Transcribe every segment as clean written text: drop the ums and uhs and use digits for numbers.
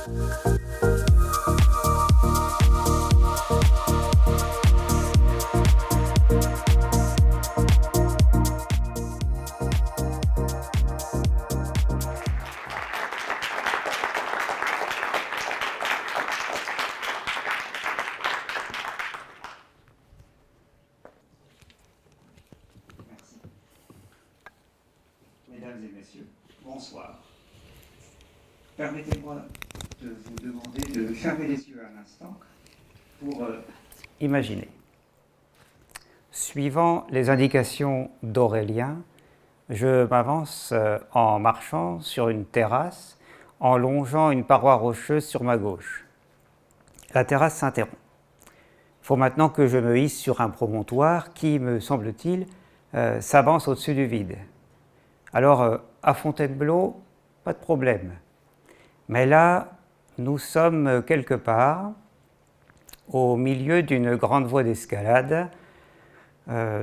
Mesdames et messieurs, bonsoir. Permettez-moi de vous demander de fermer les yeux un instant pour imaginer. Suivant les indications d'Aurélien, je m'avance en marchant sur une terrasse en longeant une paroi rocheuse sur ma gauche. La terrasse s'interrompt. Il faut maintenant que je me hisse sur un promontoire qui, me semble-t-il, s'avance au-dessus du vide. Alors, à Fontainebleau, pas de problème. Mais là, nous sommes quelque part au milieu d'une grande voie d'escalade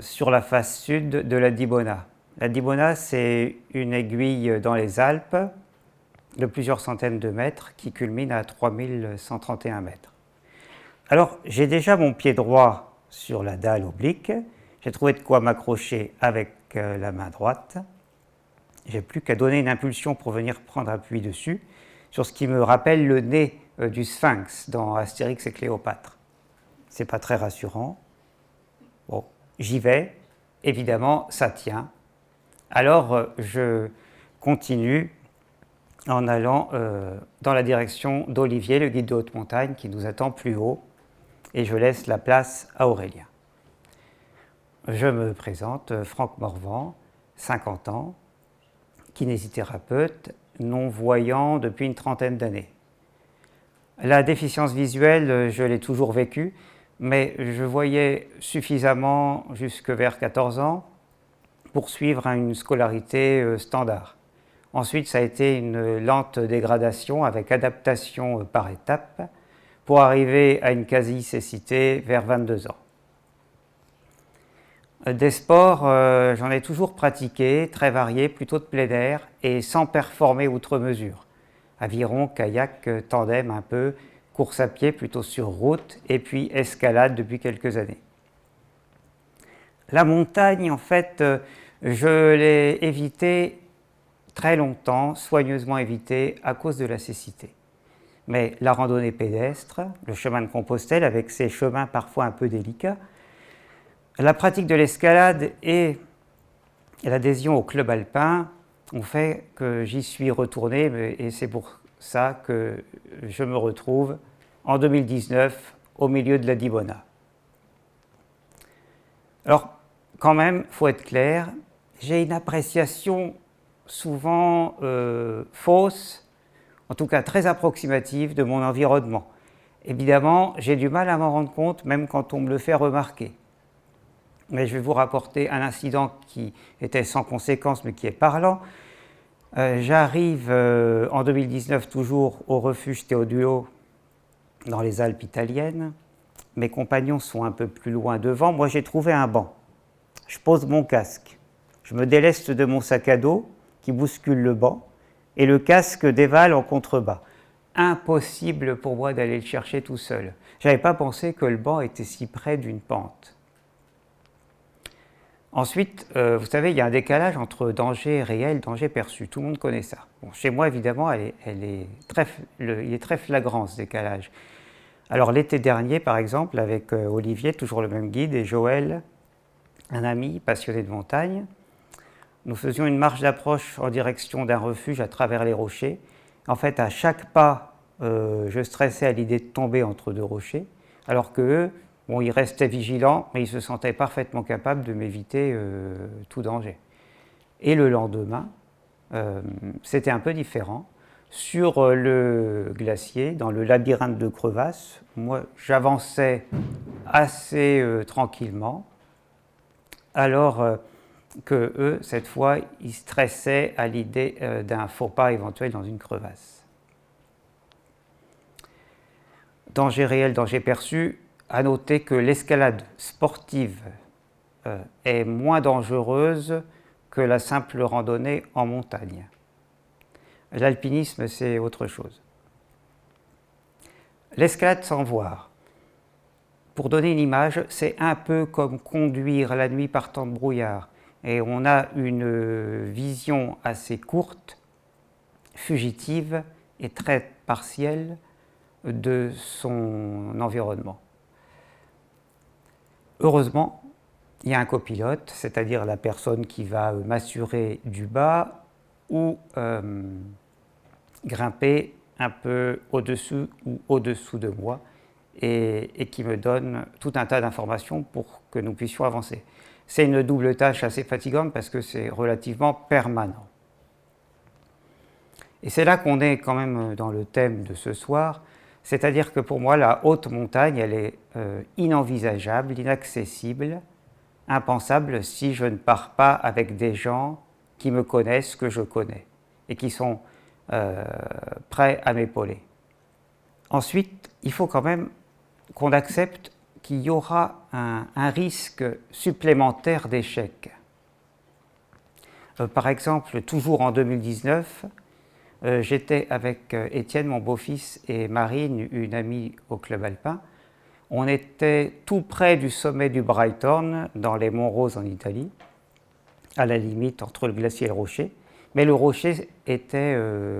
sur la face sud de la Dibona. La Dibona, c'est une aiguille dans les Alpes de plusieurs centaines de mètres qui culmine à 3131 mètres. Alors, j'ai déjà mon pied droit sur la dalle oblique. J'ai trouvé de quoi m'accrocher avec la main droite. J'ai plus qu'à donner une impulsion pour venir prendre appui dessus, sur ce qui me rappelle le nez du Sphinx dans Astérix et Cléopâtre. C'est pas très rassurant. Bon, j'y vais. Évidemment, ça tient. Alors, je continue en allant dans la direction d'Olivier, le guide de haute montagne, qui nous attend plus haut, et je laisse la place à Aurélien. Je me présente, Franck Morvan, 50 ans, kinésithérapeute, non-voyant depuis une trentaine d'années. La déficience visuelle, je l'ai toujours vécue, mais je voyais suffisamment jusque vers 14 ans pour suivre une scolarité standard. Ensuite, ça a été une lente dégradation avec adaptation par étapes pour arriver à une quasi-cécité vers 22 ans. Des sports, j'en ai toujours pratiqué, très variés, plutôt de plein air et sans performer outre mesure. Aviron, kayak, tandem un peu, course à pied plutôt sur route et puis escalade depuis quelques années. La montagne, en fait, je l'ai évitée très longtemps, soigneusement évitée à cause de la cécité. Mais la randonnée pédestre, le chemin de Compostelle avec ses chemins parfois un peu délicats, la pratique de l'escalade et l'adhésion au club alpin ont fait que j'y suis retourné et c'est pour ça que je me retrouve en 2019 au milieu de la Dibona. Alors, quand même, il faut être clair, j'ai une appréciation souvent fausse, en tout cas très approximative de mon environnement. Évidemment, j'ai du mal à m'en rendre compte, même quand on me le fait remarquer. Mais je vais vous rapporter un incident qui était sans conséquence, mais qui est parlant. J'arrive en 2019 toujours au refuge Théodulo dans les Alpes italiennes. Mes compagnons sont un peu plus loin devant. Moi, j'ai trouvé un banc. Je pose mon casque. Je me déleste de mon sac à dos qui bouscule le banc et le casque dévale en contrebas. Impossible pour moi d'aller le chercher tout seul. Je n'avais pas pensé que le banc était si près d'une pente. Ensuite, vous savez, il y a un décalage entre danger réel et danger perçu. Tout le monde connaît ça. Bon, chez moi, évidemment, il est très flagrant, ce décalage. Alors, l'été dernier, par exemple, avec Olivier, toujours le même guide, et Joël, un ami passionné de montagne, nous faisions une marche d'approche en direction d'un refuge à travers les rochers. En fait, à chaque pas, je stressais à l'idée de tomber entre deux rochers, alors qu'eux, bon, ils restaient vigilants, mais ils se sentaient parfaitement capables de m'éviter tout danger. Et le lendemain, c'était un peu différent. Sur le glacier, dans le labyrinthe de crevasses, moi, j'avançais assez tranquillement, alors que eux, cette fois, ils stressaient à l'idée d'un faux pas éventuel dans une crevasse. Danger réel, danger perçu. À noter que l'escalade sportive est moins dangereuse que la simple randonnée en montagne. L'alpinisme, c'est autre chose. L'escalade sans voir. Pour donner une image, c'est un peu comme conduire la nuit par temps de brouillard. Et on a une vision assez courte, fugitive et très partielle de son environnement. Heureusement, il y a un copilote, c'est-à-dire la personne qui va m'assurer du bas ou grimper un peu au-dessus ou au-dessous de moi et qui me donne tout un tas d'informations pour que nous puissions avancer. C'est une double tâche assez fatigante parce que c'est relativement permanent. Et c'est là qu'on est quand même dans le thème de ce soir, c'est-à-dire que pour moi, la haute montagne, elle est inenvisageable, inaccessible, impensable si je ne pars pas avec des gens qui me connaissent, que je connais, et qui sont prêts à m'épauler. Ensuite, il faut quand même qu'on accepte qu'il y aura un risque supplémentaire d'échec. Par exemple, toujours en 2019, j'étais avec Étienne, mon beau-fils, et Marine, une amie au club alpin. On était tout près du sommet du Breithorn, dans les Monts Roses en Italie, à la limite entre le glacier et le rocher. Mais le rocher était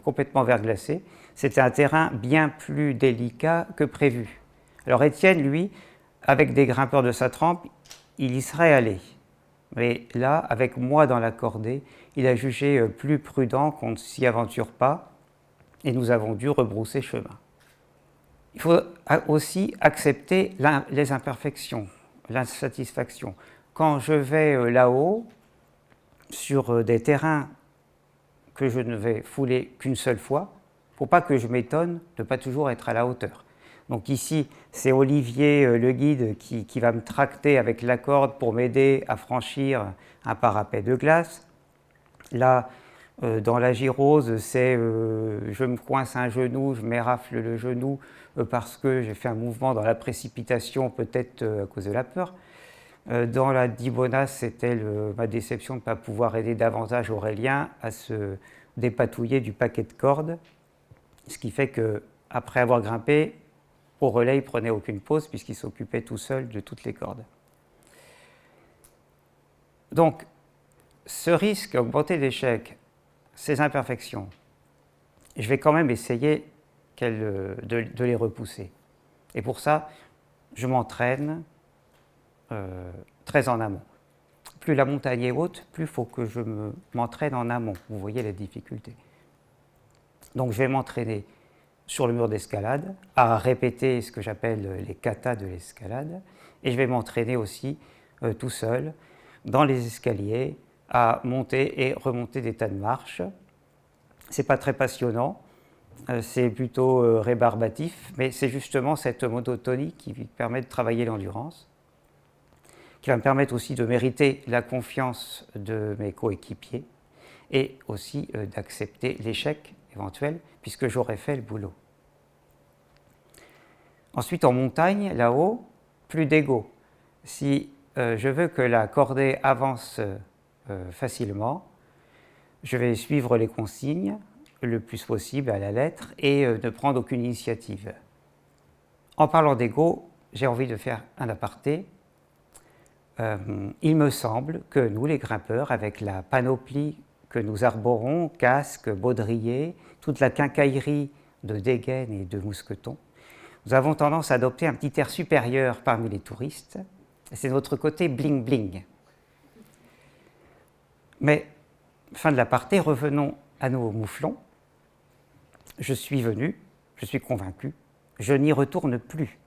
complètement verglacé. C'était un terrain bien plus délicat que prévu. Alors Étienne, lui, avec des grimpeurs de sa trempe, il y serait allé. Mais là, avec moi dans la cordée, il a jugé plus prudent qu'on ne s'y aventure pas et nous avons dû rebrousser chemin. Il faut aussi accepter les imperfections, l'insatisfaction. Quand je vais là-haut, sur des terrains que je ne vais fouler qu'une seule fois, il ne faut pas que je m'étonne de ne pas toujours être à la hauteur. Donc ici, c'est Olivier, le guide, qui va me tracter avec la corde pour m'aider à franchir un parapet de glace. Là, dans la gyrose, c'est je me coince un genou, je m'érafle le genou parce que j'ai fait un mouvement dans la précipitation, peut-être à cause de la peur. Dans la Dibona, c'était ma déception de ne pas pouvoir aider davantage Aurélien à se dépatouiller du paquet de cordes, ce qui fait qu'après avoir grimpé, au relais, il ne prenait aucune pause puisqu'il s'occupait tout seul de toutes les cordes. Donc, ce risque augmenté d'échec, ces imperfections, je vais quand même essayer de les repousser. Et pour ça, je m'entraîne très en amont. Plus la montagne est haute, plus il faut que je m'entraîne en amont. Vous voyez les difficultés. Donc je vais m'entraîner sur le mur d'escalade, à répéter ce que j'appelle les katas de l'escalade, et je vais m'entraîner aussi tout seul dans les escaliers à monter et remonter des tas de marches. C'est pas très passionnant, c'est plutôt rébarbatif, mais c'est justement cette monotonie qui permet de travailler l'endurance, qui va me permettre aussi de mériter la confiance de mes coéquipiers et aussi d'accepter l'échec éventuel, puisque j'aurais fait le boulot. Ensuite, en montagne, là-haut, plus d'ego. Si je veux que la cordée avance facilement, je vais suivre les consignes le plus possible à la lettre et ne prendre aucune initiative. En parlant d'ego, j'ai envie de faire un aparté. Il me semble que nous, les grimpeurs, avec la panoplie que nous arborons, casque, baudrier, toute la quincaillerie de dégaines et de mousquetons, nous avons tendance à adopter un petit air supérieur parmi les touristes. C'est notre côté bling-bling. Mais, fin de l'aparté, revenons à nos mouflons. Je suis venu, je suis convaincu, je n'y retourne plus.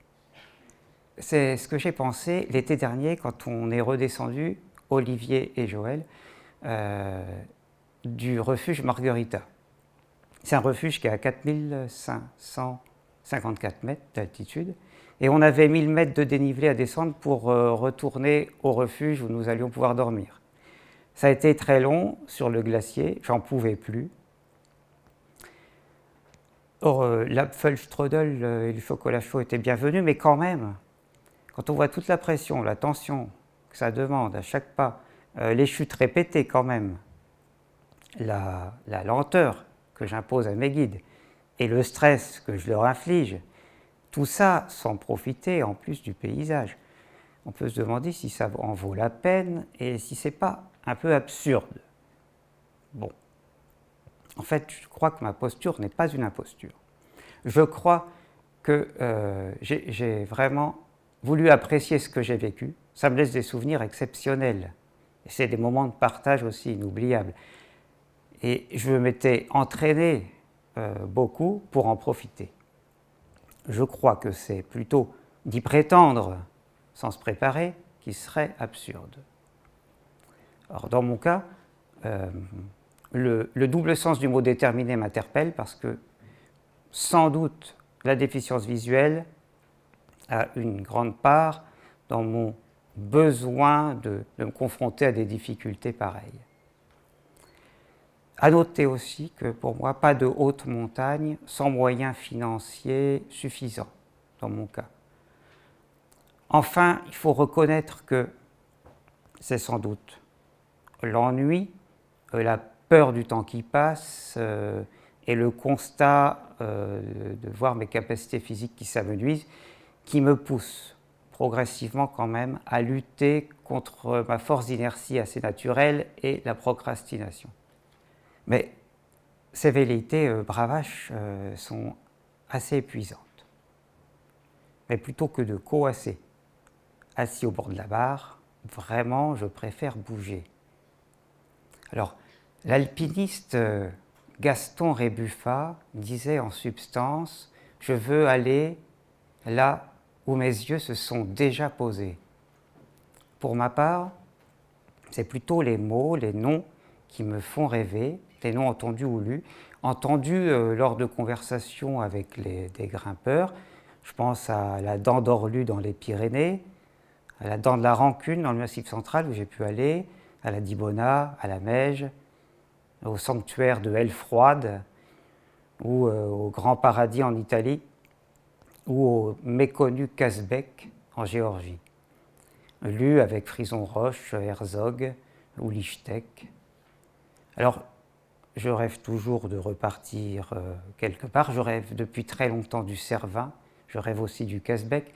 C'est ce que j'ai pensé l'été dernier quand on est redescendu, Olivier et Joël, du refuge Marguerita. C'est un refuge qui est à 4554 mètres d'altitude et on avait 1000 mètres de dénivelé à descendre pour retourner au refuge où nous allions pouvoir dormir. Ça a été très long sur le glacier, j'en pouvais plus. Or, l'Apfelstrudel et le chocolat chaud étaient bienvenus, mais quand même, quand on voit toute la pression, la tension que ça demande à chaque pas, les chutes répétées quand même, la lenteur que j'impose à mes guides et le stress que je leur inflige, Tout ça sans profiter en plus du paysage. On peut se demander si ça en vaut la peine et si c'est pas un peu absurde. Bon, en fait, je crois que ma posture n'est pas une imposture. Je crois que j'ai vraiment voulu apprécier ce que j'ai vécu. Ça me laisse des souvenirs exceptionnels. Et c'est des moments de partage aussi inoubliables. Et je m'étais entraîné beaucoup pour en profiter. Je crois que c'est plutôt d'y prétendre sans se préparer qui serait absurde. Alors dans mon cas, le double sens du mot déterminé m'interpelle parce que sans doute la déficience visuelle a une grande part dans mon besoin de me confronter à des difficultés pareilles. À noter aussi que pour moi, pas de haute montagne sans moyens financiers suffisants, dans mon cas. Enfin, il faut reconnaître que c'est sans doute l'ennui, la peur du temps qui passe et le constat de voir mes capacités physiques qui s'amenuisent qui me poussent progressivement quand même à lutter contre ma force d'inertie assez naturelle et la procrastination. Mais ces velléités bravaches sont assez épuisantes. Mais plutôt que de coasser assis au bord de la barre, vraiment je préfère bouger. Alors, l'alpiniste Gaston Rébuffat disait en substance « Je veux aller là où mes yeux se sont déjà posés ». Pour ma part, c'est plutôt les mots, les noms qui me font rêver, des noms entendus ou lus, entendus lors de conversations avec des grimpeurs. Je pense à la dent d'Orlu dans les Pyrénées, à la dent de la Rancune dans le Massif central où j'ai pu aller, à la Dibona, à la Meige, au sanctuaire de Hellfroide, ou au Grand Paradis en Italie, ou au méconnu Kazbek en Géorgie. Lu avec Frison Roche, Herzog ou Lichtek. Alors, je rêve toujours de repartir quelque part. Je rêve depuis très longtemps du Cervin. Je rêve aussi du Kazbek.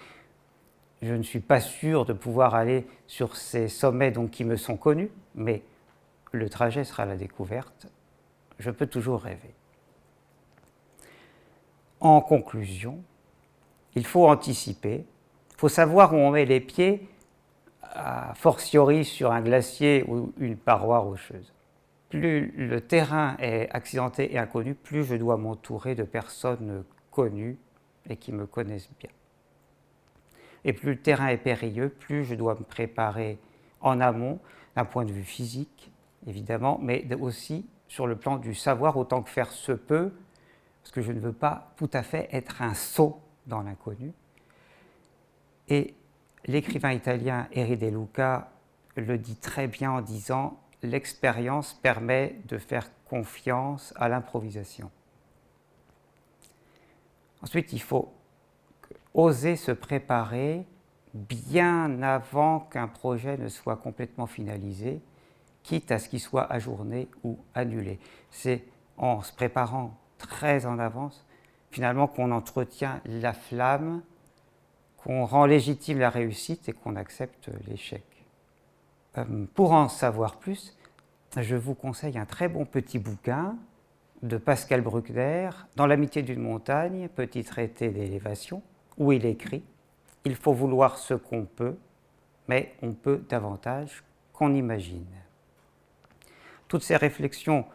Je ne suis pas sûr de pouvoir aller sur ces sommets donc, qui me sont connus, mais le trajet sera la découverte. Je peux toujours rêver. En conclusion, il faut anticiper, il faut savoir où on met les pieds, a fortiori sur un glacier ou une paroi rocheuse. Plus le terrain est accidenté et inconnu, plus je dois m'entourer de personnes connues et qui me connaissent bien. Et plus le terrain est périlleux, plus je dois me préparer en amont, d'un point de vue physique, évidemment, mais aussi sur le plan du savoir autant que faire se peut, parce que je ne veux pas tout à fait être un sot dans l'inconnu. Et l'écrivain italien Eri De Luca le dit très bien en disant « L'expérience permet de faire confiance à l'improvisation ». Ensuite, il faut oser se préparer bien avant qu'un projet ne soit complètement finalisé, quitte à ce qu'il soit ajourné ou annulé. C'est en se préparant très en avance, finalement, qu'on entretient la flamme, qu'on rend légitime la réussite et qu'on accepte l'échec. Pour en savoir plus, je vous conseille un très bon petit bouquin de Pascal Bruckner, Dans l'amitié d'une montagne, petit traité d'élévation, où il écrit « Il faut vouloir ce qu'on peut, mais on peut davantage qu'on imagine ». Toutes ces réflexions,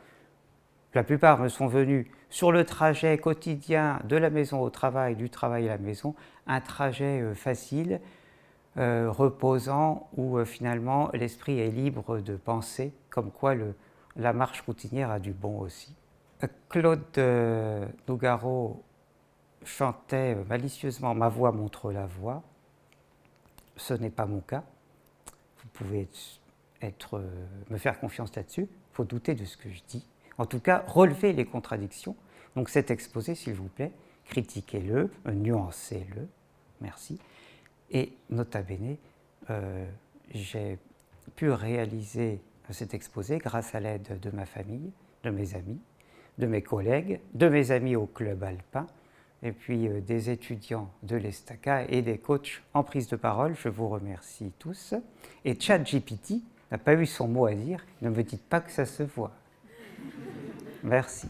la plupart me sont venues sur le trajet quotidien de la maison au travail, du travail à la maison, un trajet facile, reposant, où finalement l'esprit est libre de penser, comme quoi la marche routinière a du bon aussi. Claude Nougaro chantait malicieusement « Ma voix montre la voix ». Ce n'est pas mon cas. Vous pouvez me faire confiance là-dessus. Il faut douter de ce que je dis. En tout cas, relevez les contradictions. Donc cet exposé, s'il vous plaît, critiquez-le, nuancez-le. Merci. Et nota bene, j'ai pu réaliser cet exposé grâce à l'aide de ma famille, de mes amis, de mes collègues, de mes amis au club alpin, et puis des étudiants de l'Estaca et des coachs en prise de parole. Je vous remercie tous. Et ChatGPT n'a pas eu son mot à dire. Ne me dites pas que ça se voit. Merci.